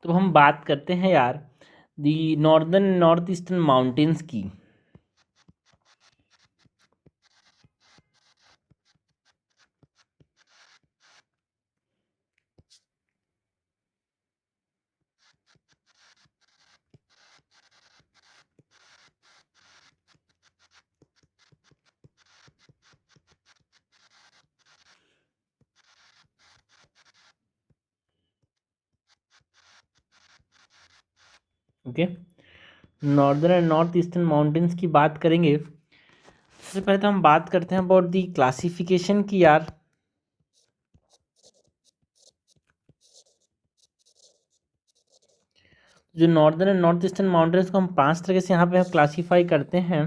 तो हम बात करते हैं यार the northern north eastern mountains की। Okay, northern and north eastern mountains की बात करेंगे। सबसे पहले तो हम बात करते हैं अबाउट दी क्लासिफिकेशन की यार। जो northern and north eastern mountains को हम 5 तरीके से यहाँ पे क्लासीफाई करते हैं।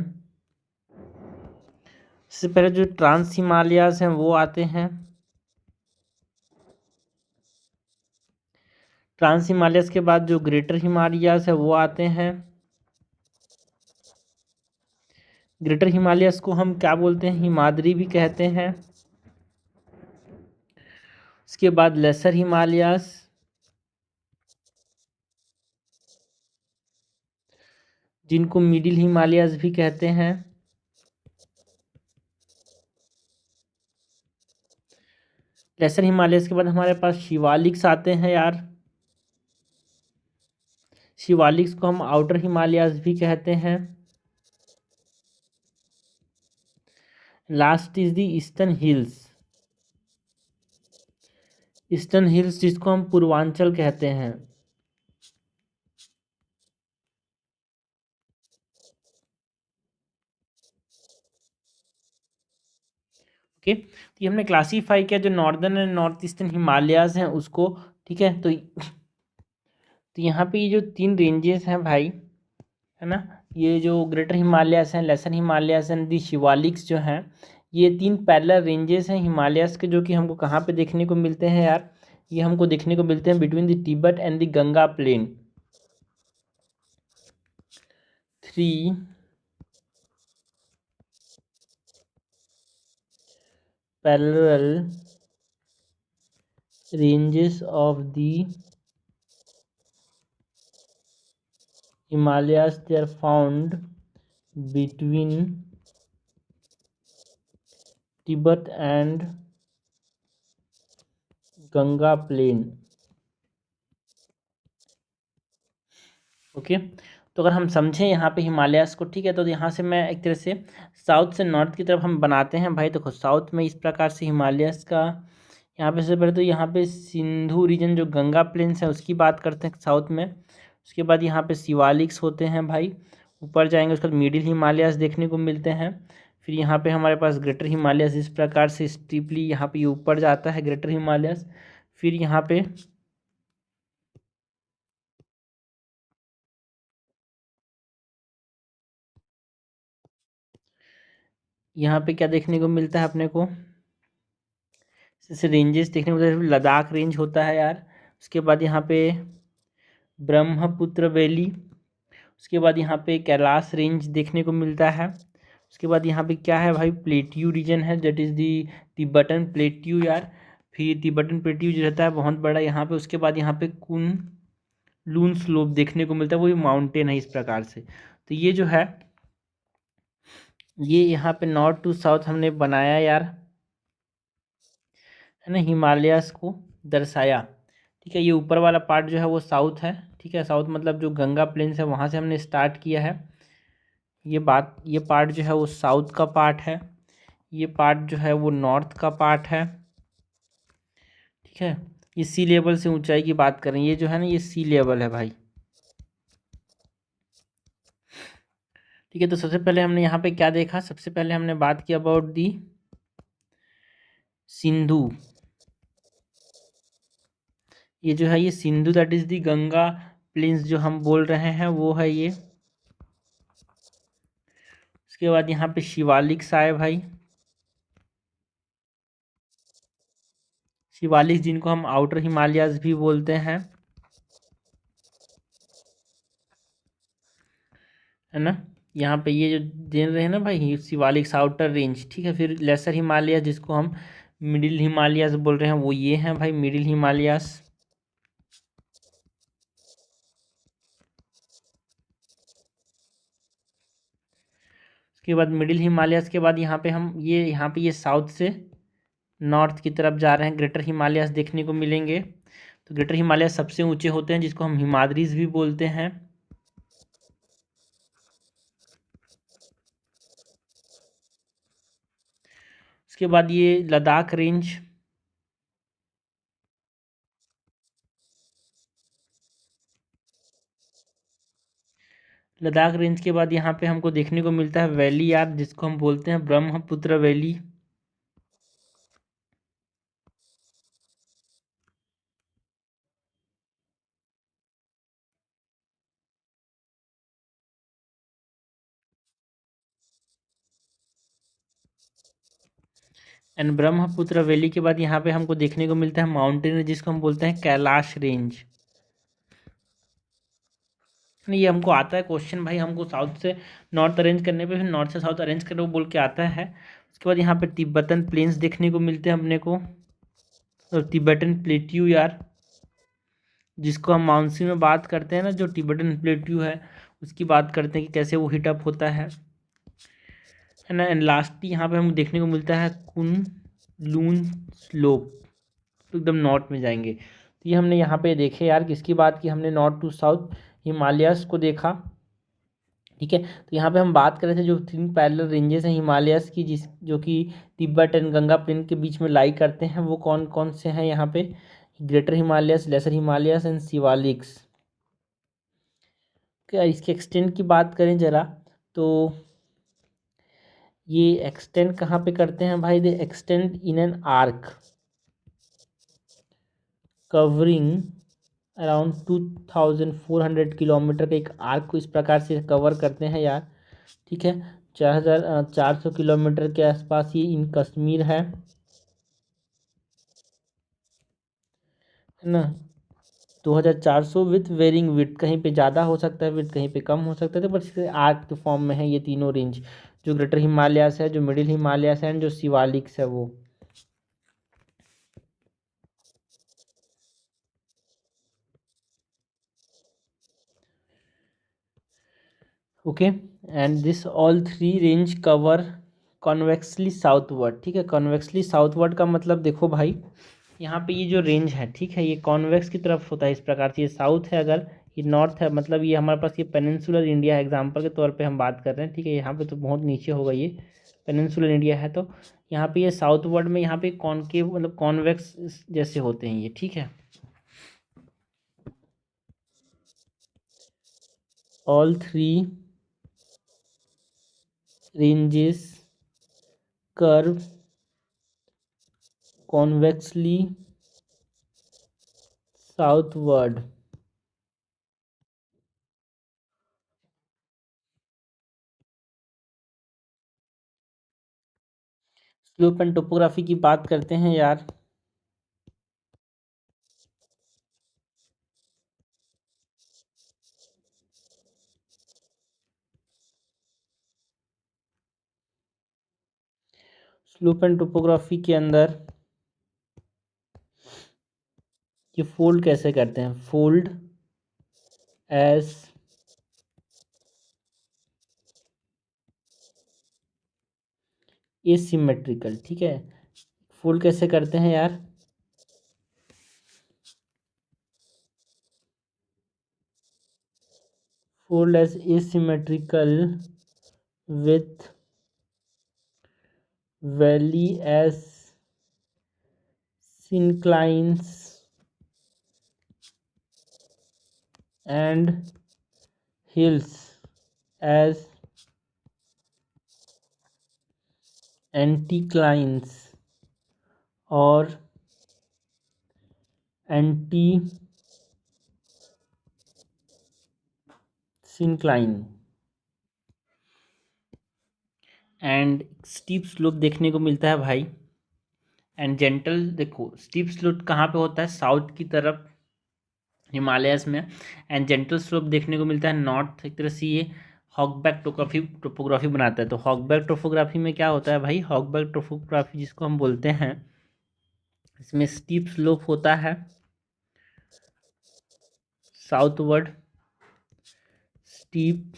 सबसे पहले जो ट्रांस हिमालयाज हैं वो आते हैं। ट्रांस हिमालयस के बाद जो ग्रेटर हिमालयाज है वो आते हैं। ग्रेटर हिमालयस को हम क्या बोलते हैं, हिमाद्री भी कहते हैं। उसके बाद लेसर हिमालयास, जिनको मिडिल हिमालयास भी कहते हैं। लेसर हिमालयस के बाद हमारे पास शिवालिक्स आते हैं यार। शिवालिक्स को हम आउटर हिमालयास भी कहते हैं। Last is the eastern hills. Eastern hills जिसको हम पूर्वांचल कहते हैं। ओके, तो ये हमने क्लासीफाई किया जो northern and north eastern Himalayas हैं उसको। ठीक है, तो यहाँ पे ये जो 3 रेंजेस हैं भाई, है ना, ये जो ग्रेटर हिमालयास हैं, lesser Himalayas and the Shivaliks जो हैं, ये 3 पैरेलल रेंजेस हैं हिमालयास के, जो कि हमको कहाँ पे देखने को मिलते हैं यार, ये हमको देखने को मिलते हैं between the Tibet and the Ganga plain. 3 parallel ranges of the Himalayas, they are found between Tibet and Ganga plain। Okay, तो अगर हम समझें यहाँ पे हिमालयास को, ठीक है, तो यहाँ से मैं एक तरह से साउथ से नॉर्थ की तरफ हम बनाते हैं भाई। देखो साउथ में इस प्रकार से हिमालयास का, यहाँ पे सबसे पहले तो यहाँ पे सिंधु रीजन जो गंगा प्लेन्स है उसकी बात करते हैं साउथ में। उसके बाद यहाँ पे शिवालिक्स होते हैं भाई, ऊपर जाएंगे उसके बाद मिडिल हिमालयास देखने को मिलते हैं। फिर यहाँ पे हमारे पास ग्रेटर हिमालयास इस प्रकार से स्टीपली यहाँ पे ऊपर जाता है ग्रेटर हिमालयास। फिर यहाँ पे क्या देखने को मिलता है अपने को, जैसे रेंजेस देखने को मिलता है। लद्दाख रेंज होता है यार। उसके बाद यहाँ पे ब्रह्मपुत्र वैली। उसके बाद यहाँ पे कैलाश रेंज देखने को मिलता है। उसके बाद यहाँ पे क्या है भाई, प्लेट्यू रीजन है, that is the Tibetan plateau यार। फिर तिब्बतन प्लेट्यू जो रहता है बहुत बड़ा यहाँ पे। उसके बाद यहाँ पे कुन लून स्लोप देखने को मिलता है, वो भी माउंटेन है इस प्रकार से। तो ये जो है, ये यहाँ पे नॉर्थ टू साउथ हमने बनाया यार, है ना, हिमालयास को दर्शाया। ठीक है, ये ऊपर वाला पार्ट जो है वो साउथ है। ठीक है, साउथ मतलब जो गंगा प्लेन्स है वहाँ से हमने स्टार्ट किया है। ये पार्ट जो है वो साउथ का पार्ट है। ये पार्ट जो है वो नॉर्थ का पार्ट है। ठीक है, ये सी लेवल से ऊंचाई की बात करें, ये जो है ना ये सी लेवल है भाई। ठीक है, तो सबसे पहले हमने यहाँ पे क्या देखा, सबसे पहले हमने बात की अबाउट दी सिंधु। ये जो है ये Sindhu that is the Ganga plains जो हम बोल रहे हैं वो है ये। उसके बाद यहाँ पे शिवालिक्स आए भाई। शिवालिक्स जिनको हम आउटर हिमालयाज भी बोलते हैं, है ना। यहाँ पे ये जो दे रहे हैं ना भाई शिवालिक्स आउटर रेंज। ठीक है, फिर लेसर हिमालय जिसको हम मिडिल हिमालयास बोल रहे हैं वो ये हैं भाई, मिडिल हिमालयास। उसके बाद मिडिल हिमालयस के बाद यहाँ पे हम ये साउथ से नॉर्थ की तरफ जा रहे हैं, ग्रेटर हिमालयस देखने को मिलेंगे। तो ग्रेटर हिमालय सबसे ऊंचे होते हैं, जिसको हम हिमाद्रीज भी बोलते हैं। उसके बाद ये लद्दाख रेंज, लद्दाख रेंज के बाद यहाँ पे हमको देखने को मिलता है वैली यार, जिसको हम बोलते हैं Brahmaputra valley. And Brahmaputra valley के बाद यहाँ पे हमको देखने को मिलता है माउंटेन, जिसको हम बोलते हैं कैलाश रेंज। नहीं, ये हमको आता है क्वेश्चन भाई, हमको साउथ से नॉर्थ अरेंज करने पे, फिर नॉर्थ से साउथ अरेंज करने को बोल के आता है। उसके बाद यहाँ पे तिब्बतन प्लेन्स देखने को मिलते हैं अपने को, और तिब्बतन प्लेट्यू यार, जिसको हम मानसून में बात करते हैं ना, जो तिब्बतन प्लेट्यू है उसकी बात करते हैं कि कैसे वो हीटअप होता है ना। एंड लास्टली यहाँ पे हमको देखने को मिलता है कुन लून स्लोप, तो एकदम नॉर्थ में जाएंगे। तो ये हमने यहाँ पे देखे यार, किसकी बात की, हमने नॉर्थ टू साउथ हिमालयस को देखा, ठीक है। तो यहाँ पे हम बात कर रहे थे जो 3 पैरेलल रेंजेस हैं हिमालयस की, जो कि तिब्बत एंड गंगा प्लेन के बीच में लाई करते हैं, वो कौन कौन से हैं यहाँ पे, greater Himalayas, lesser Himalayas and Shivaliks. क्या इसके एक्सटेंट की बात करें ज़रा, तो ये एक्सटेंड कहाँ पे करते हैं भाई, दे extend in an arc covering around 2400 kilometre का एक आर्क को इस प्रकार से कवर करते हैं यार, ठीक है। 4400 किलोमीटर के आसपास ये इन कश्मीर है ना। 2400 विथ वेरिंग विथ, कहीं पे ज़्यादा हो सकता है विथ, कहीं पे कम हो सकता है, बट इसके आर्क के फॉर्म में है ये तीनों रेंज, जो ग्रेटर हिमालयस है, जो मिडिल हिमालयस है एंड जो शिवालिक्स है वो। Okay, and this all 3 range cover convexly southward, ठीक है। कॉन्वेक्सली साउथवर्ड का मतलब देखो भाई, यहाँ पे ये जो रेंज है, ठीक है, ये कॉन्वेक्स की तरफ होता है इस प्रकार से, ये साउथ है, अगर ये नॉर्थ है, मतलब ये हमारे पास ये पेनिनसुलर इंडिया है, एग्जाम्पल के तौर पे हम बात कर रहे हैं, ठीक है। यहाँ पे तो बहुत नीचे होगा, ये पेनिनसुलर इंडिया है, तो यहाँ पे ये साउथवर्ड में यहाँ पे कॉनकेव मतलब कॉन्वेक्स जैसे होते हैं ये, ठीक है। All 3 ranges curve convexly southward। Slope and topography की बात करते हैं यार, स्लोप एंड टोपोग्राफी के अंदर ये फोल्ड कैसे करते हैं, फोल्ड एज एसिमेट्रिकल, ठीक है। फोल्ड कैसे करते हैं यार, fold as asymmetrical with valley as synclines and hills as anticlines or antisyncline। And steep slope देखने को मिलता है भाई, एंड जेंटल, देखो स्टीप स्लोप कहाँ पे होता है, साउथ की तरफ हिमालयस में, एंड जेंटल स्लोप देखने को मिलता है नॉर्थ। एक तरह से ये हॉकबैक टोपोग्राफी बनाता है। तो हॉकबैक टोपोग्राफी में क्या होता है भाई, हॉकबैक टोपोग्राफी जिसको हम बोलते हैं, इसमें स्टीप स्लोप होता है southward, steep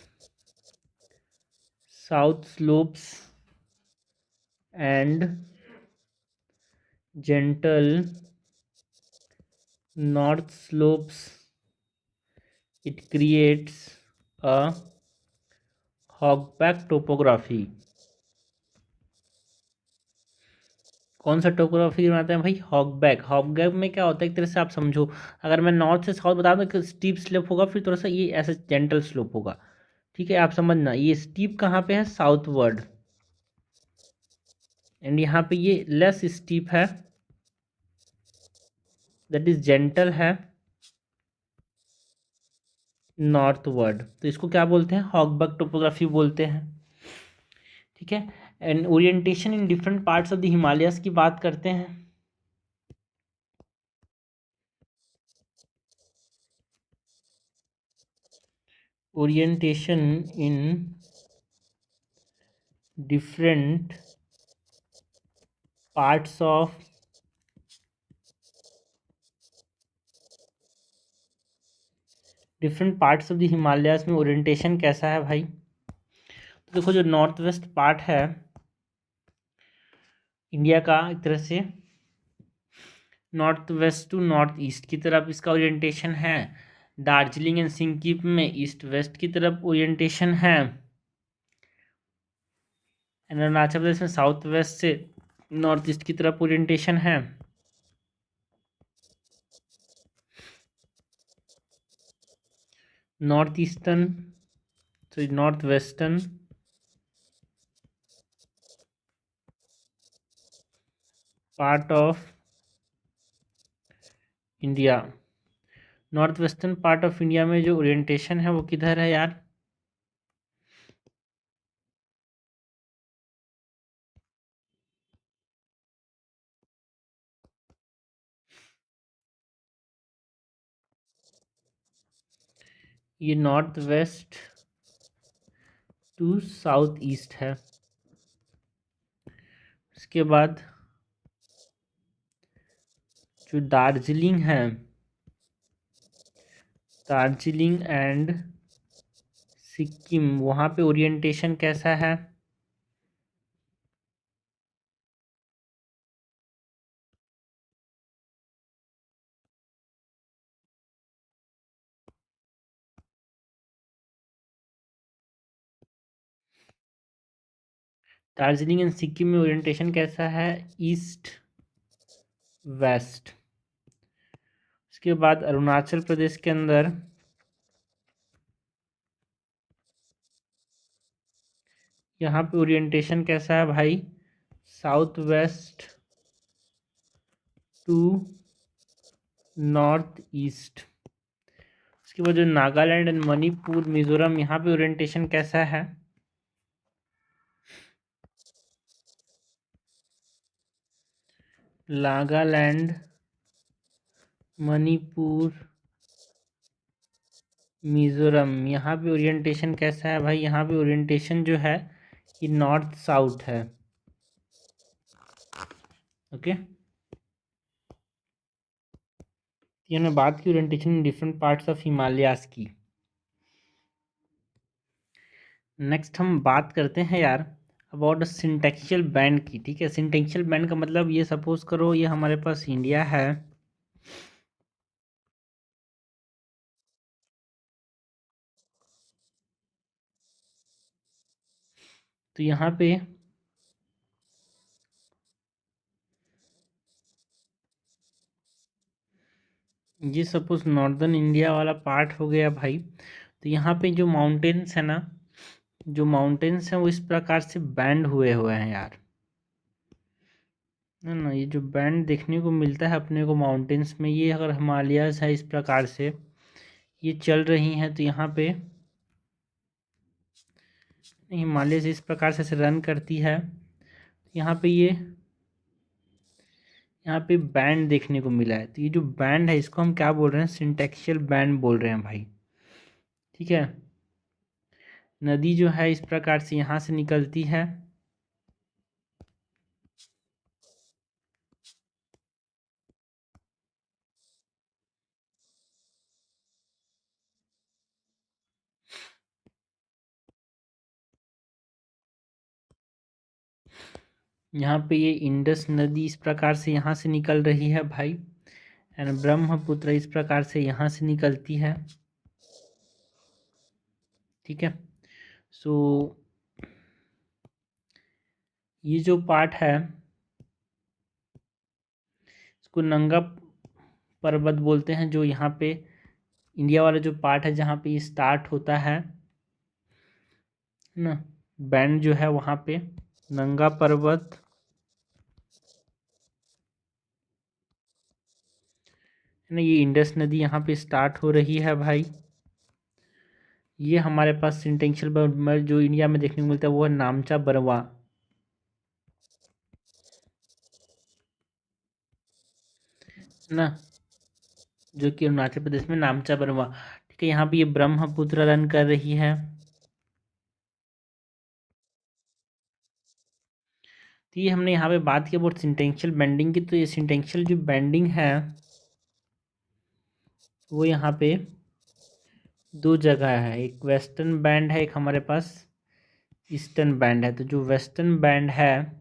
south slopes and gentle north slopes, it creates a hogback topography. कौन सा टोपोग्राफी बनाते हैं भाई? हॉगबैक। हॉगबैक में क्या होता है, एक तरह से आप समझो, अगर मैं नॉर्थ से साउथ बता दूं कि स्टीप स्लोप होगा, फिर थोड़ा सा ये ऐसे जेंटल स्लोप होगा। ठीक है, आप समझना, ये स्टीप कहाँ पे है? साउथवर्ड। एंड यहाँ पे ये लेस स्टीप है, दैट इज जेंटल है, नॉर्थवर्ड। तो इसको क्या बोलते हैं? हॉगबैक टोपोग्राफी बोलते हैं। ठीक है। And orientation in different parts of the Himalayas की बात करते हैं। Orientation in different parts of of the Himalayas में ओरिएंटेशन कैसा है भाई? तो देखो, जो नॉर्थ वेस्ट पार्ट है इंडिया का, एक तरह से north west to north east की तरफ इसका ओरिएंटेशन है। दार्जिलिंग एंड सिक्किम में ईस्ट वेस्ट की तरफ ओरिएंटेशन है। एंड अरुणाचल प्रदेश में साउथ वेस्ट से नॉर्थ ईस्ट की तरफ ओरिएंटेशन है। North eastern, sorry north western part of India, north western part of India में जो ओरिएंटेशन है वो किधर है यार? ये north west to south east है। उसके बाद जो दार्जिलिंग है, दार्जिलिंग एंड सिक्किम, वहाँ पे ओरिएंटेशन कैसा है? दार्जिलिंग एंड सिक्किम में ओरिएंटेशन कैसा है? East west. उसके बाद अरुणाचल प्रदेश के अंदर यहाँ पे ओरिएंटेशन कैसा है भाई? South west to north east. उसके बाद जो नागालैंड एंड मणिपुर मिजोरम, यहाँ पे ओरिएंटेशन कैसा है? नागालैंड, मणिपुर, मिजोरम, यहाँ पे ओरिएंटेशन कैसा है भाई? यहाँ पे ओरिएंटेशन जो है ये नॉर्थ साउथ है। ओके, ये हमने बात की orientation in different parts of Himalayas की। नेक्स्ट हम बात करते हैं यार अबाउट सिंटेक्शियल बैंड की। ठीक है, सिंटेक्शियल बैंड का मतलब ये सपोज करो ये हमारे पास इंडिया है, तो यहाँ पे ये सपोज नॉर्दर्न इंडिया वाला पार्ट हो गया भाई। तो यहाँ पे जो माउंटेन्स है ना, जो माउंटेन्स हैं वो इस प्रकार से बैंड हुए हुए हैं यार, है ना। ये जो बैंड देखने को मिलता है अपने को माउंटेन्स में, ये अगर हिमालयास है इस प्रकार से ये चल रही हैं, तो यहाँ पे हिमालय से इस प्रकार से रन करती है। यहाँ पे ये यहाँ पे बैंड देखने को मिला है, तो ये जो बैंड है इसको हम क्या बोल रहे हैं? सिंटेक्शियल बैंड बोल रहे हैं भाई। ठीक है, नदी जो है इस प्रकार से यहाँ से निकलती है, यहाँ पे ये इंडस नदी इस प्रकार से यहाँ से निकल रही है भाई, एंड ब्रह्मपुत्र इस प्रकार से यहाँ से निकलती है। ठीक है, सो ये जो पार्ट है इसको नंगा पर्वत बोलते हैं, जो यहाँ पे इंडिया वाला जो पार्ट है जहाँ पे ये स्टार्ट होता है ना, बैंड जो है वहाँ पे नंगा पर्वत, है ना, ये इंडस नदी यहाँ पे स्टार्ट हो रही है भाई। ये हमारे पास सिंटेंशियल जो इंडिया में देखने को मिलता है वो है नामचा बरवा, ना, जो कि अरुणाचल प्रदेश में नामचा बरवा। ठीक है, यहाँ पे ये ब्रह्मपुत्र रन कर रही है। तो ये हमने यहाँ पे बात की अबाउट सिंटेंशियल बेंडिंग की, तो ये सिंटेंशियल जो बेंडिंग है वो यहाँ पे दो जगह है, एक वेस्टर्न बैंड है, एक हमारे पास ईस्टर्न बैंड है। तो जो वेस्टर्न बैंड है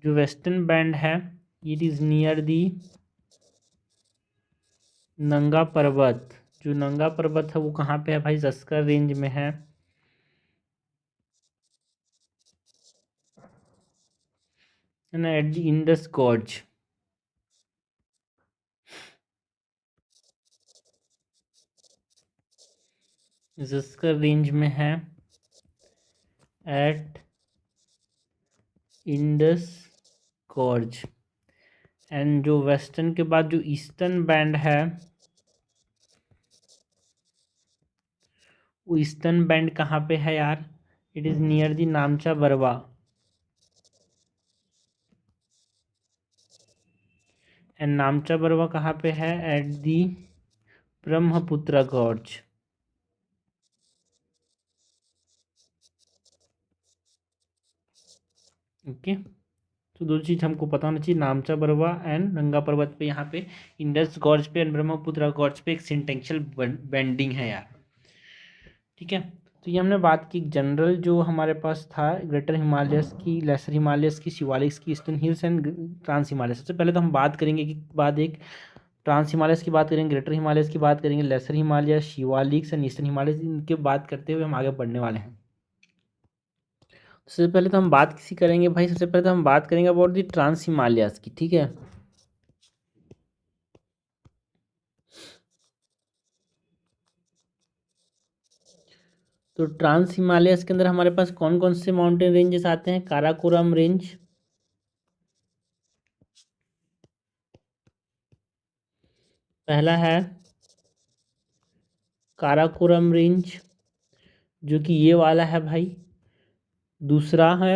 जो वेस्टर्न बैंड है इट इज़ नियर दी नंगा पर्वत। जो नंगा पर्वत है वो कहाँ पे है भाई, जस्कर रेंज में है ना, at the Indus gorge. Zaskar range में है एट इंडस गॉर्ज। एंड जो वेस्टर्न के बाद जो ईस्टर्न बैंड है वो ईस्टर्न बैंड कहाँ पे है यार, it is near the नामचा Barwa. And नामचा Barwa कहाँ पे है, at the Brahmaputra gorge. Okay, तो दो चीज़ हमको पता होना चाहिए, नामचा बरवा एंड नंगा पर्वत पे यहाँ पे इंडस गॉर्ज पे एंड ब्रह्मपुत्र गॉर्ज पे एक सिंटेंशियल बेंडिंग है यार। ठीक है, तो ये हमने बात की जनरल जो हमारे पास था, ग्रेटर हिमालयस की, लेसर हिमालयस की, शिवालिक्स की, eastern hills and trans Himalayas. सबसे पहले तो हम बात करेंगे कि बाद एक ट्रांस हिमालयस की बात करेंगे, ग्रेटर हिमालयस की बात करेंगे, lesser Himalayas, Shivaliks and eastern Himalayas, इनके बात करते हुए हम आगे बढ़ने वाले हैं। सबसे पहले तो हम बात किसी करेंगे भाई, सबसे पहले तो हम बात करेंगे अबाउट दी ट्रांस हिमालयस की। ठीक है, तो ट्रांस हिमालयस के अंदर हमारे पास कौन कौन से माउंटेन रेंजेस आते हैं, काराकोरम रेंज, पहला है काराकोरम रेंज जो कि ये वाला है भाई, दूसरा है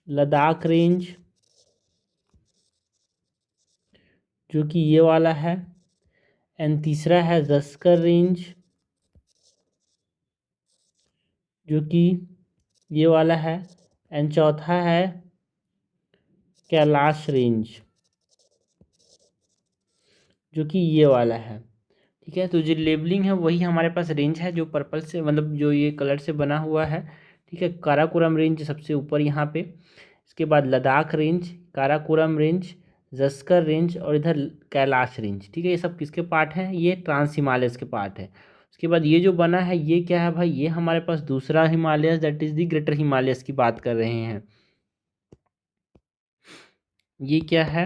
लद्दाख रेंज जो कि ये वाला है, एंड तीसरा है जस्कर रेंज जो कि ये वाला है, एंड चौथा है कैलाश रेंज जो कि ये वाला है। ठीक है, तो जो लेबलिंग है वही हमारे पास रेंज है जो पर्पल से, मतलब जो ये कलर से बना हुआ है। ठीक है, काराकोरम रेंज सबसे ऊपर यहाँ पे, इसके बाद Ladakh range, Karakoram range, Zaskar range और इधर कैलाश रेंज। ठीक है, ये सब किसके पार्ट हैं, ये ट्रांस हिमालयस के पार्ट है। उसके बाद ये जो बना है ये क्या है भाई, ये हमारे पास दूसरा Himalayas, that is the greater Himalayas की बात कर रहे हैं। ये क्या है,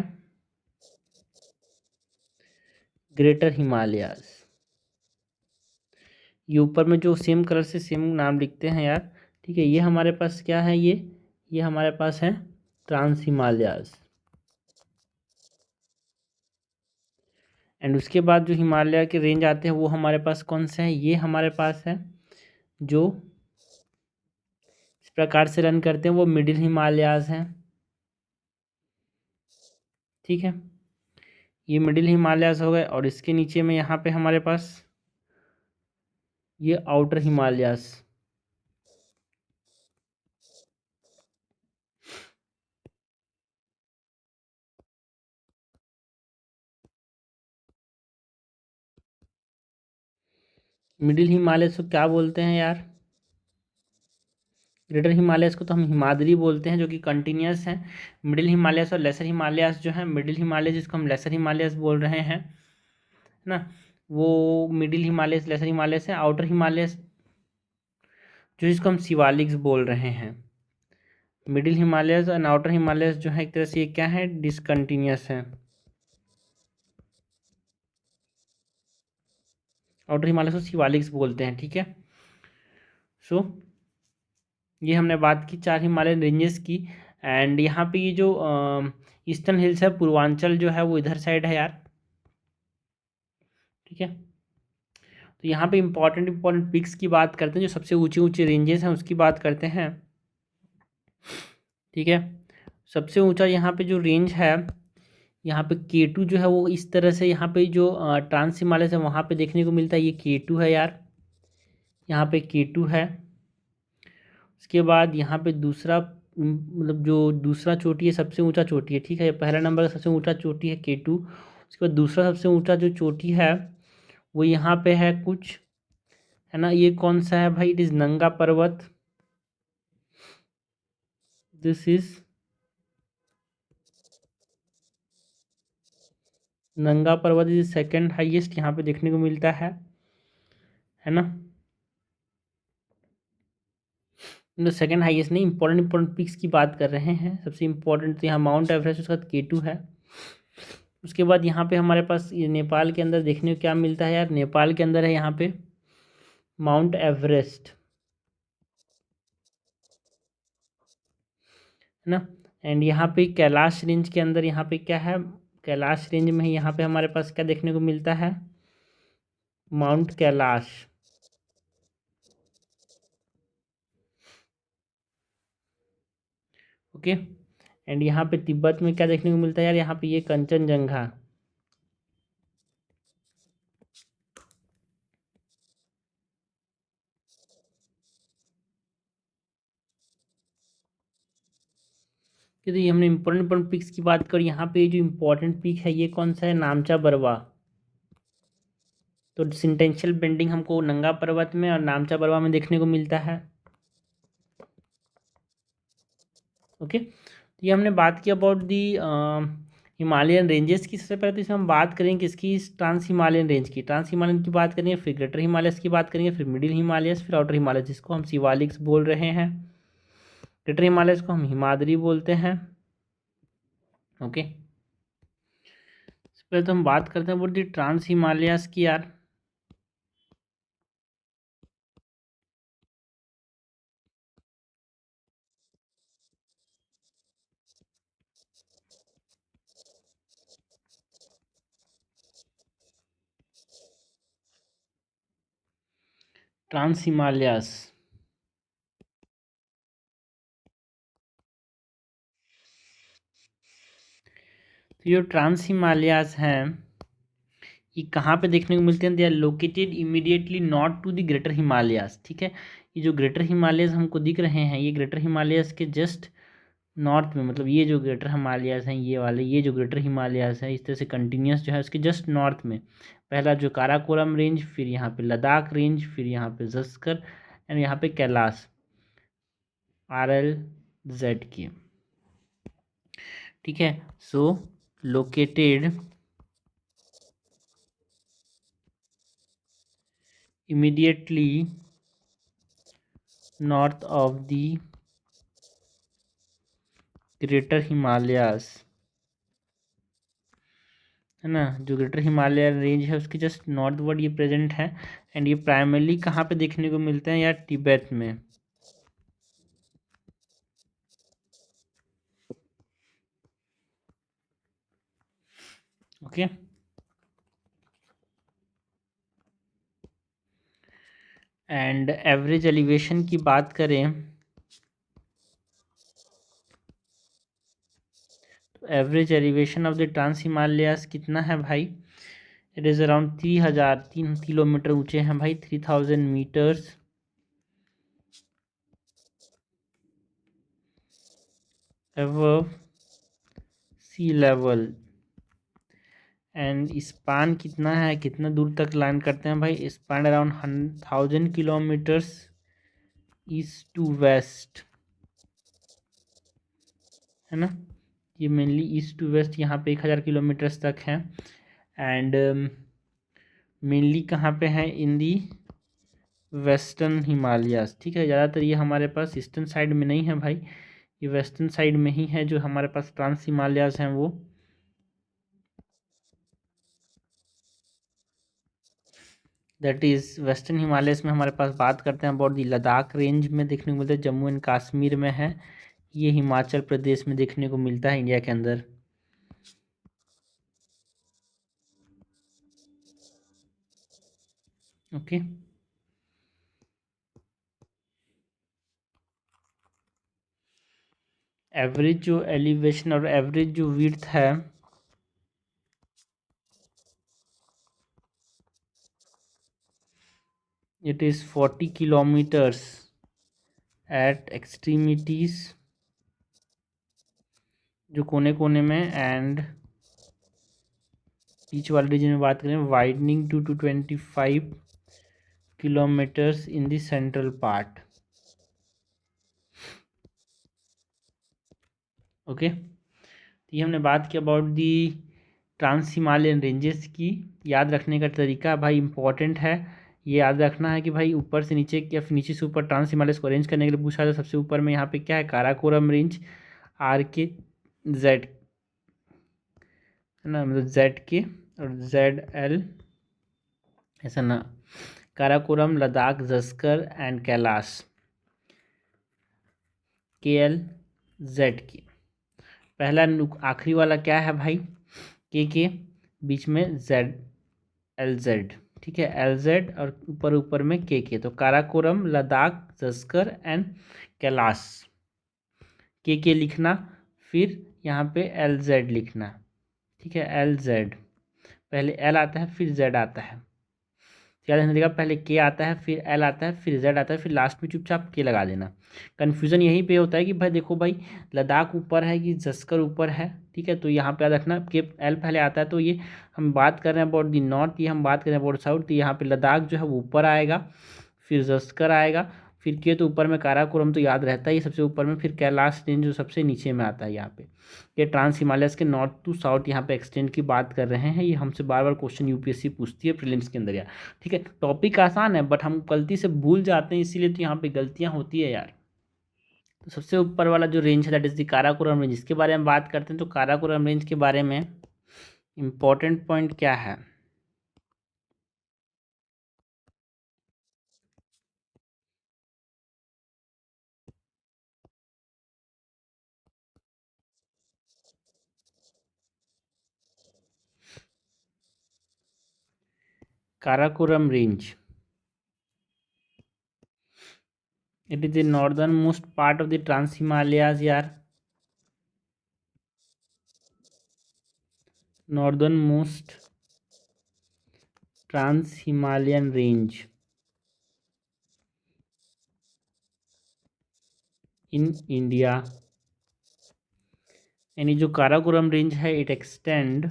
ग्रेटर हिमालयस। ये ऊपर में जो सेम कलर से सेम नाम लिखते हैं यार। ठीक है, ये हमारे पास क्या है, ये हमारे पास है ट्रांस हिमालयास। एंड उसके बाद जो हिमालय के रेंज आते हैं वो हमारे पास कौन से हैं, ये हमारे पास है जो इस प्रकार से रन करते हैं वो मिडिल हिमालयास हैं। ठीक है, ये मिडिल हिमालयास हो गए, और इसके नीचे में यहाँ पे हमारे पास ये आउटर हिमालयास। मिडिल हिमालयस को क्या बोलते हैं यार? ग्रेटर हिमालयस को तो हम हिमाद्री बोलते हैं, जो कि कंटिन्यूस है। मिडिल हिमालयस और लेसर हिमालयस जो है, मिडिल हिमालय जिसको हम लेसर हिमालयस बोल रहे हैं, है ना, वो मिडिल हिमालयस लेसर हिमालयस है। आउटर हिमालयस जो जिसको हम शिवालिक्स बोल रहे हैं। मिडिल हिमालयस और आउटर हिमालयस जो है एक तरह से ये क्या है, डिसकंटिन्यूस है। आउटर हिमालयस को शिवालिक्स बोलते हैं, ठीक है। सो ये हमने बात की चार हिमालयन रेंजेस की। एंड यहाँ पे ये जो ईस्टर्न हिल्स है, पूर्वांचल जो है वो इधर साइड है यार, ठीक है। तो यहाँ पे इंपॉर्टेंट इंपॉर्टेंट पिक्स की बात करते हैं, जो सबसे ऊंचे ऊंचे रेंजेस हैं उसकी बात करते हैं, ठीक है। सबसे ऊंचा यहाँ पे जो रेंज है, यहाँ पे K2 जो है वो इस तरह से, यहाँ पे जो ट्रांस हिमालय है वहाँ पे देखने को मिलता है, ये K2 है यार, यहाँ पे K2 है। उसके बाद यहाँ पे दूसरा मतलब जो दूसरा चोटी है, सबसे ऊंचा चोटी है, ठीक है। पहला नंबर का सबसे ऊंचा चोटी है K2। उसके बाद दूसरा सबसे ऊंचा जो चोटी है वो यहाँ पे है कुछ, है ना, ये कौन सा है भाई? इट इज़ नंगा पर्वत। दिस इज नंगा पर्वत, इज सेकंड हाईएस्ट यहाँ पे देखने को मिलता है ना। मतलब सेकंड हाईएस्ट नहीं, इंपॉर्टेंट इंपॉर्टेंट पिक्स की बात कर रहे हैं। सबसे इंपॉर्टेंट तो यहाँ माउंट एवरेस्ट, उसके बाद K2 है। उसके बाद यहाँ पे हमारे पास ये नेपाल के अंदर देखने को क्या मिलता है यार? नेपाल के अंदर है यहाँ पे माउंट एवरेस्ट, है ना। एंड यहाँ पे कैलाश रेंज के अंदर यहाँ पे क्या है? कैलाश रेंज में यहाँ पे हमारे पास क्या देखने को मिलता है? माउंट कैलाश। ओके। एंड यहाँ पे तिब्बत में क्या देखने को मिलता है यार? यहाँ पे ये कंचनजंगा। कि तो ये हमने इंपॉर्टेंट इंपॉर्टेंट पिक्स की बात करी। यहाँ पे जो इंपॉर्टेंट पिक है ये कौन सा है? नामचा बरवा। तो सिंटेंशियल बेंडिंग हमको नंगा पर्वत में और नामचा बरवा में देखने को मिलता है। ओके, तो ये हमने बात की अबाउट दी हिमालयन रेंजेस की। सबसे पहले तो इसमें हम बात करेंगे किसकी? ट्रांस हिमालयन रेंज की। ट्रांस हिमालयन की बात करेंगे, फिर ग्रेटर हिमालयस की बात करेंगे, फिर मिडिल हिमालयस, फिर आउटर हिमालयस जिसको हम शिवालिक्स बोल रहे हैं। ग्रेटर हिमालयस को हम हिमाद्री बोलते हैं। ओके, सबसे पहले तो हम बात करते हैं अबाउट दी ट्रांस हिमालयस की यार। ट्रांस हिमालयस, तो ये ट्रांस हिमालयस हैं, ये कहाँ पे देखने को मिलते हैं? They are located immediately north to the greater Himalayas, ठीक है। ये जो ग्रेटर हिमालयस हमको दिख रहे हैं, ये ग्रेटर हिमालयस के जस्ट नॉर्थ में, मतलब ये जो ग्रेटर हिमालयस हैं ये वाले, ये जो ग्रेटर हिमालयस है इस तरह से कंटिन्यूस जो है उसके जस्ट नॉर्थ में पहला जो काराकोरम रेंज, फिर यहाँ पे लद्दाख रेंज, फिर यहाँ पे जस्कर, एंड यहाँ पे कैलाश RLZ की, ठीक है। So located immediately north of the greater Himalayas, है ना, जो ग्रेटर हिमालय रेंज है उसके जस्ट नॉर्थ वर्ड ये प्रेजेंट है। एंड ये प्राइमरली कहाँ पे देखने को मिलते हैं यार? तिब्बत में। ओके, एंड एवरेज एलिवेशन की बात करें तो average elevation of the trans Himalayas कितना है भाई? इट इज़ अराउंड 3,003 किलोमीटर ऊंचे हैं भाई, 3,000 metres above sea level. And span कितना है, कितना दूर तक लाइन करते हैं भाई, span around 1000 kilometres east to west, है ना। ये मेनली ईस्ट टू वेस्ट यहाँ पे 1000 किलोमीटर्स तक है। एंड मेनली कहाँ पे है, इन दी वेस्टर्न हिमालयाज, ठीक है। ज़्यादातर ये हमारे पास ईस्टर्न साइड में नहीं है भाई, ये वेस्टर्न साइड में ही है जो हमारे पास ट्रांस हिमालयाज हैं वो। दैट इज़ वेस्टर्न हिमालयस में हमारे पास बात करते हैं अबाउट दी लद्दाख रेंज में देखने को मिलता है, जम्मू एंड कश्मीर में है, ये हिमाचल प्रदेश में देखने को मिलता है इंडिया के अंदर। ओके एवरेज जो एलिवेशन और एवरेज जो विड्थ है, it is 40 kilometres at extremities, जो कोने कोने में, एंड बीच वाले रीजन में बात करें widening to 25 kilometres in the central part. Okay, तो ये हमने बात की about the trans Himalayan ranges की। याद रखने का तरीका भाई इंपॉर्टेंट है, ये याद रखना है कि भाई ऊपर से नीचे या फिर नीचे से ऊपर ट्रांस हिमालयस को अरेंज करने के लिए पूछा था। सबसे ऊपर में यहाँ पे क्या है, काराकोरम रेंज, RK Z, है ना, मतलब ZK और ZL, ऐसा ना, काराकोरम, लद्दाख, जस्कर एंड कैलाश, KLZK। पहला आखिरी वाला क्या है भाई, के बीच में ZLZ, ठीक है, LZ और ऊपर ऊपर में के, तो काराकोरम, लद्दाख, जस्कर एंड कैलाश, के लिखना, फिर यहाँ पे LZ लिखना, ठीक है, LZ, पहले L आता है फिर Z आता है, याद रखने देगा, पहले के आता है फिर L आता है फिर Z आता है, फिर लास्ट में चुपचाप के लगा देना। कन्फ्यूज़न यहीं पे होता है कि भाई देखो भाई लद्दाख ऊपर है कि जस्कर ऊपर है, ठीक है, तो यहाँ पे याद रखना के L पहले आता है, तो ये हम बात कर रहे हैं अबाउट दी नॉर्थ, ये हम बात कर रहे हैं अबाउट साउथ, तो यहाँ पे लद्दाख जो है वो ऊपर आएगा, फिर जस्कर आएगा, फिर के तो ऊपर में, काराकोरम तो याद रहता है ये सबसे ऊपर में, फिर कैलाश रेंज जो सबसे नीचे में आता है यहाँ पे। ये ट्रांस हिमालयस के नॉर्थ टू साउथ यहाँ पे एक्सटेंड की बात कर रहे हैं, ये हमसे बार बार क्वेश्चन यूपीएससी पूछती है प्रीलिम्स के अंदर यार, ठीक है। टॉपिक आसान है बट हम गलती से भूल जाते हैं, इसीलिए तो यहाँ पे गलतियाँ होती है यार। तो सबसे ऊपर वाला जो रेंज है that is the Karakoram range, इसके बारे में बात करते हैं। तो काराकोरम रेंज के बारे में इम्पोर्टेंट पॉइंट क्या है, Karakoram range, it is the northernmost part of the trans Himalayas यार, northernmost trans Himalayan range in India. यानी जो काराकोरम रेंज है it extend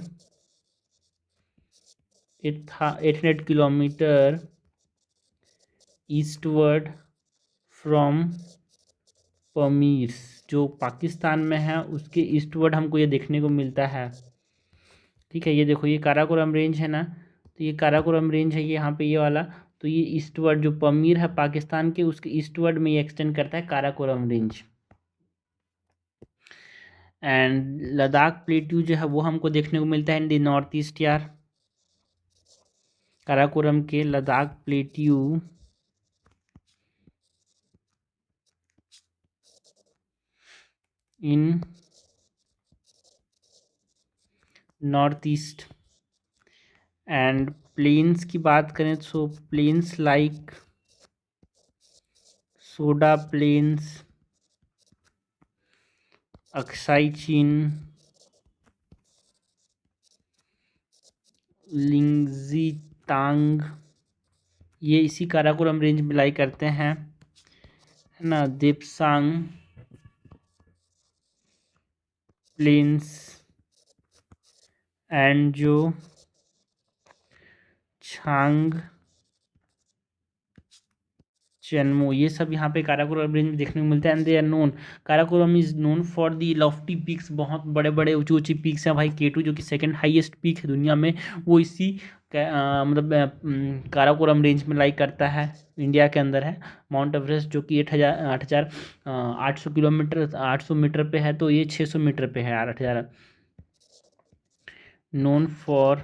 800 kilometre eastward from Pamirs, जो पाकिस्तान में है उसके ईस्टवर्ड हमको ये देखने को मिलता है, ठीक है। ये देखो ये काराकोरम रेंज है ना, तो ये काराकोरम रेंज है ये यहाँ पे ये वाला, तो ये ईस्टवर्ड जो पमीर है पाकिस्तान के उसके ईस्टवर्ड में ये एक्सटेंड करता है Karakoram range. And Ladakh plateau जो है वो हमको देखने को मिलता है इन द नॉर्थ ईस्ट यार, काराकोरम के Ladakh plateau in north east. And plains की बात करें तो plains like soda plains, Aksai Chin, Lingzitang, ये इसी काराकोरम रेंज में लाई करते हैं, है ना। देपसांग प्लेन्स एंड जो छांग चेनमू, ये सब यहाँ पे काराकोरम रेंज में देखने को मिलता है। And they are known, Karakoram is known for the lofty peaks, बहुत बड़े बड़े ऊंची ऊंची पीक्स हैं भाई। K2 जो कि सेकंड हाईएस्ट पीक है दुनिया में, वो इसी मतलब काराकोरम रेंज में लाइक करता है, इंडिया के अंदर है। माउंट एवरेस्ट जो कि 8,800 किलोमीटर 800 मीटर पे है, तो ये 600 मीटर पे है, 8,000। Known for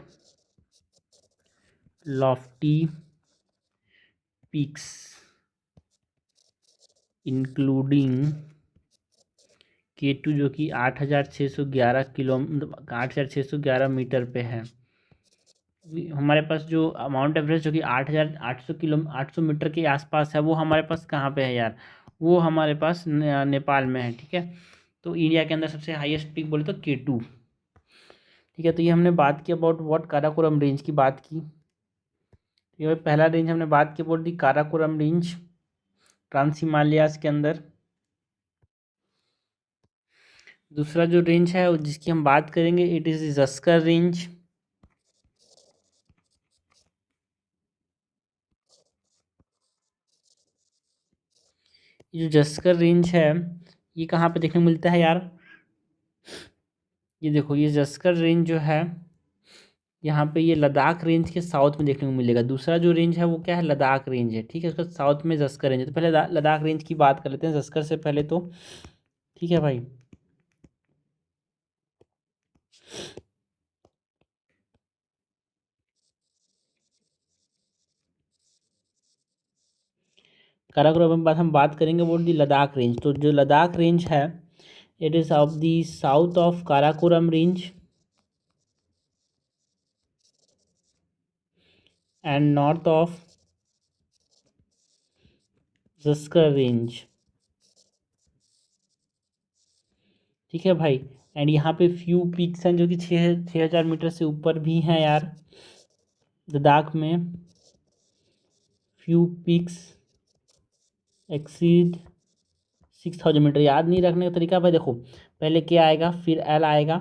Lofty peaks including K2 जो कि 8,611 मीटर पे है। हमारे पास जो माउंट एवरेस्ट जो कि 8,800 मीटर के आसपास है, वो हमारे पास कहाँ पे है यार, वो हमारे पास नेपाल में है, ठीक है। तो इंडिया के अंदर सबसे हाईएस्ट पीक बोले तो K2, ठीक है। तो ये हमने बात की अबाउट व्हाट काराकोरम रेंज की बात की। ये पहला रेंज हमने बात की about the Karakoram range trans Himalayas के अंदर। दूसरा जो रेंज है जिसकी हम बात करेंगे, इट इज़ जस्कर रेंज। ये जो जस्कर रेंज है, ये कहाँ पे देखने को मिलता है यार, ये देखो, ये जस्कर रेंज जो है यहाँ पे, ये लद्दाख रेंज के साउथ में देखने को मिलेगा। दूसरा जो रेंज है वो क्या है, लद्दाख रेंज है, ठीक है। उसका साउथ में जस्कर रेंज है। तो पहले लद्दाख रेंज की बात कर लेते हैं जस्कर से पहले तो, ठीक है भाई। काराकोरम के बाद हम बात करेंगे वो दी लद्दाख रेंज। तो जो लद्दाख रेंज है, it is of the south of Karakoram range and north of Zanskar range, ठीक है भाई। एंड यहाँ पे फ्यू पीक्स हैं जो कि 6,000 मीटर से ऊपर भी हैं यार, लद्दाख में फ्यू पीक्स एक्सीड 6,000 मीटर। याद नहीं रखने का तरीका भाई, देखो पहले के आएगा, फिर एल आएगा,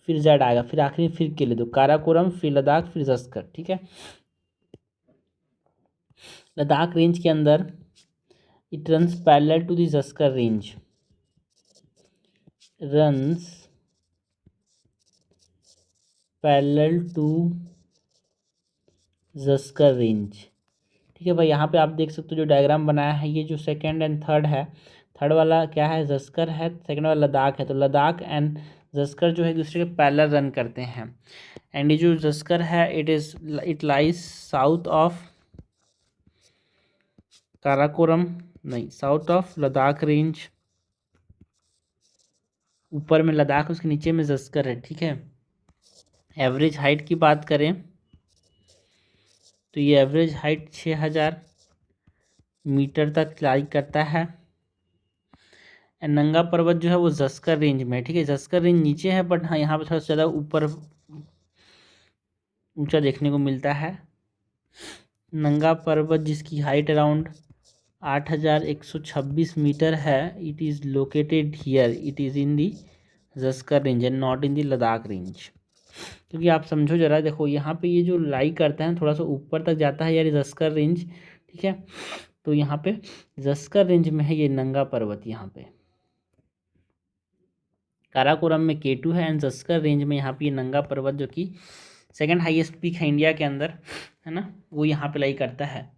फिर जेड आएगा, फिर आखिरी फिर के ले दो, काराकोरम फिर लद्दाख फिर जस्कर, ठीक है। लद्दाख रेंज के अंदर it runs parallel to the Zanskar range, runs parallel to Zanskar range, ठीक है भाई। यहाँ पे आप देख सकते हो जो डायग्राम बनाया है, ये जो सेकंड एंड थर्ड है, थर्ड वाला क्या है, जस्कर है, सेकंड वाला लद्दाख है। तो लद्दाख एंड जस्कर जो है एक दूसरे के पैरेलल रन करते हैं। एंड ये जो जस्कर है, it lies south of Karakoram, नहीं, साउथ ऑफ लद्दाख रेंज। ऊपर में लद्दाख, उसके नीचे में जस्कर है, ठीक है। एवरेज हाइट की बात करें तो ये एवरेज हाइट 6,000 मीटर तक लाई करता है। नंगा पर्वत जो है वो जस्कर रेंज में है, ठीक है। जस्कर रेंज नीचे है, बट हाँ यहाँ पे थोड़ा सा ज़्यादा ऊपर ऊंचा देखने को मिलता है। नंगा पर्वत जिसकी हाइट अराउंड 8,126 मीटर है, it is located here, it is in the Zanskar range and not in the Ladakh range. क्योंकि आप समझो जरा, देखो यहाँ पे ये जो लाई करता है थोड़ा सा ऊपर तक जाता है यार, जस्कर रेंज, ठीक है। तो यहाँ पे जस्कर रेंज में है ये नंगा पर्वत, यहाँ पे काराकोरम में K2 है एंड जस्कर रेंज में यहाँ पे ये नंगा पर्वत जो कि सेकंड हाईएस्ट पीक है इंडिया के अंदर, है ना, वो यहाँ पे लाई करता है।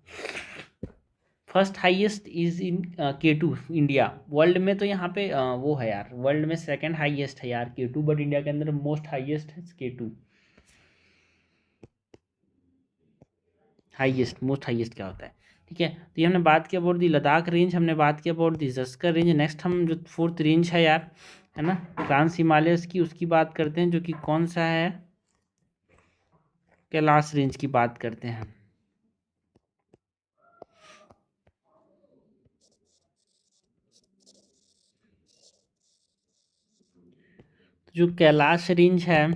First highest is in K2 India. World में तो यहाँ पे वो है यार, वर्ल्ड में सेकंड हाईएस्ट है यार K2, बट इंडिया के अंदर मोस्ट हाईएस्ट है K2। हाईएस्ट, मोस्ट हाईएस्ट क्या होता है, ठीक है। तो ये हमने बात की अबाउट दी लद्दाख रेंज, हमने बात की about the Zanskar range. Next हम जो फोर्थ रेंज है यार, है ना, ट्रांस हिमालयस की, उसकी बात करते हैं, जो कि कौन सा है, कैलाश रेंज की बात करते हैं। तो जो कैलाश रेंज है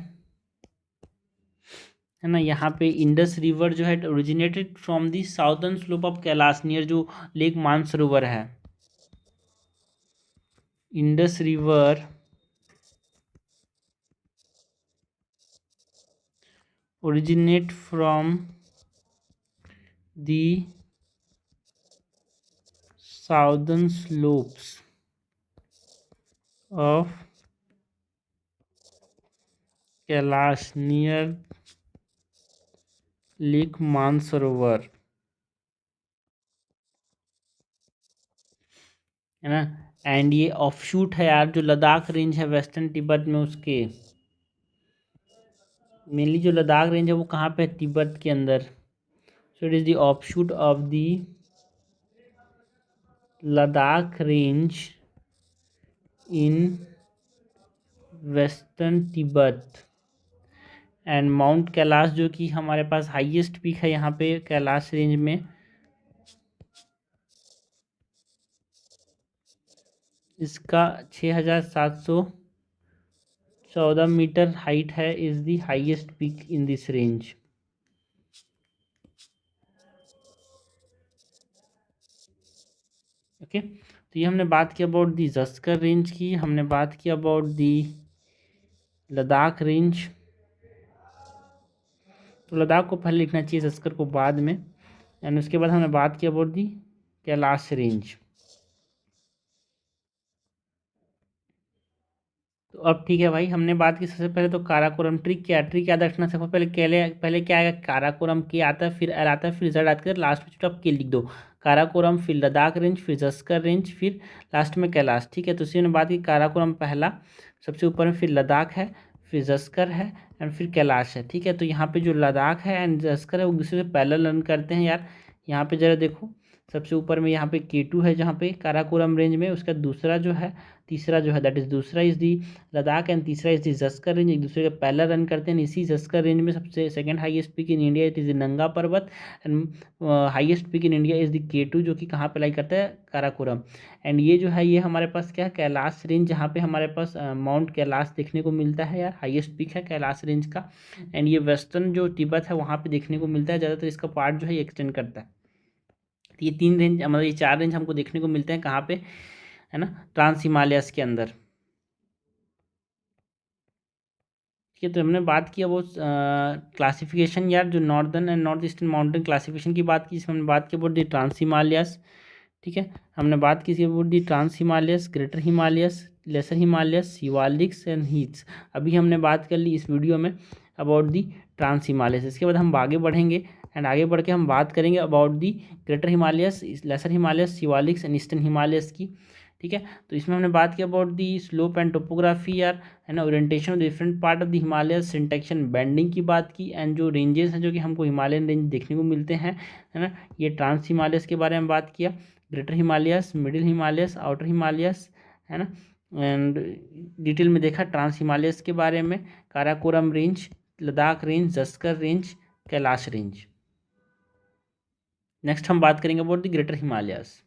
ना, यहाँ पे इंडस रिवर जो है originated from the southern slope of Kailash near जो लेक मानसरोवर है। Indus river originate from the southern slopes of Kailash near Lake Mansarovar, है ना। एंड ये ऑफशूट है यार, जो लद्दाख रेंज है वेस्टर्न तिब्बत में, उसके मेनली जो लद्दाख रेंज है वो कहाँ पे है, तिब्बत के अंदर। So it is the offshoot of the Ladakh range in western Tibet. And mount Kailash जो कि हमारे पास हाईएस्ट पीक है यहाँ पे कैलाश रेंज में, इसका 6714 मीटर हाइट है, is the highest peak in this range. Okay, तो ये हमने बात की अबाउट दी ज़स्कर रेंज की, हमने बात की अबाउट दी लद्दाख रेंज। तो लद्दाख को पहले लिखना चाहिए, ज़स्कर को बाद में। एंड उसके बाद हमने बात की अबाउट दी कैलाश रेंज। तो अब ठीक है भाई, हमने बात की सबसे पहले तो काराकोरम। ट्रिक याद रखना, सबसे पहले क्या आएगा, काराकोरम के आता है, फिर एल आता है, फिर जेड आता है, लास्ट में चुपचाप के लिख दो। काराकोरम, फिर लद्दाख रेंज, फिर ज़स्कर रेंज, फिर लास्ट में कैलाश। ठीक है, तो इसी ने बात की काराकोरम पहला सबसे ऊपर में, फिर लद्दाख है, फिर ज़स्कर है, एंड फिर कैलाश है। ठीक है, तो यहाँ पे जो लद्दाख है एंड ज़स्कर है वो दूसरे से पैरेलल रन करते हैं यार। यहाँ पे जरा देखो, सबसे ऊपर में यहाँ पे K2 है जहाँ पे काराकोरम रेंज में, उसका दूसरा जो है, तीसरा जो है दैट इज़ दूसरा इज़ दी लद्दाख एंड तीसरा इज़ दी ज़स्कर रेंज, एक दूसरे के पैरेलल रन करते हैं। इसी ज़स्कर रेंज में सबसे second highest peak in India it is नंगा पर्वत, and highest peak in India is the K2 जो कि कहाँ पे लाई करता है, काराकोरम। एंड ये जो है ये हमारे पास क्या है, कैलाश रेंज, जहाँ पे हमारे पास माउंट कैलाश देखने को मिलता है यार, हाईएस्ट पीक है कैलाश रेंज का। एंड ये वेस्टर्न जो तिब्बत है वहाँ पे देखने को मिलता है ज़्यादातर, इसका पार्ट जो है एक्सटेंड करता है। तो ये 3 रेंज, मतलब ये 4 रेंज हमको देखने को मिलते हैं कहाँ पे, है ना, ट्रांस हिमालयस के अंदर। ठीक है, तो हमने बात किया वो क्लासिफिकेशन यार, जो northern and north eastern mountain classification की बात की, इसमें हमने बात की अबाउट दी ट्रांस हिमालयस। ठीक है, हमने बात की about the trans Himalayas, greater Himalayas, lesser Himalayas, Shivaliks and हीट्स। अभी हमने बात कर ली इस वीडियो में अबाउट दी ट्रांस हिमालयस। इसके बाद हम आगे बढ़ेंगे एंड आगे बढ़ के हम बात करेंगे about the greater Himalayas, lesser Himalayas, Shivaliks and eastern Himalayas की। ठीक है, तो इसमें हमने बात की about the slope and topography यार, है ना, orientation of different part of the Himalaya, syntaxis bending की बात की, एंड जो रेंजेस हैं जो कि हमको हिमालयन रेंज देखने को मिलते हैं, है ना, ये ट्रांस हिमालयस के बारे में बात किया, greater Himalayas, middle Himalayas, outer Himalayas, है ना, एंड डिटेल में देखा ट्रांस हिमालयस के बारे में, Karakoram range, Ladakh range, Zanskar range, Kailash range. Next हम बात करेंगे अबाउट द ग्रेटर हिमालयस।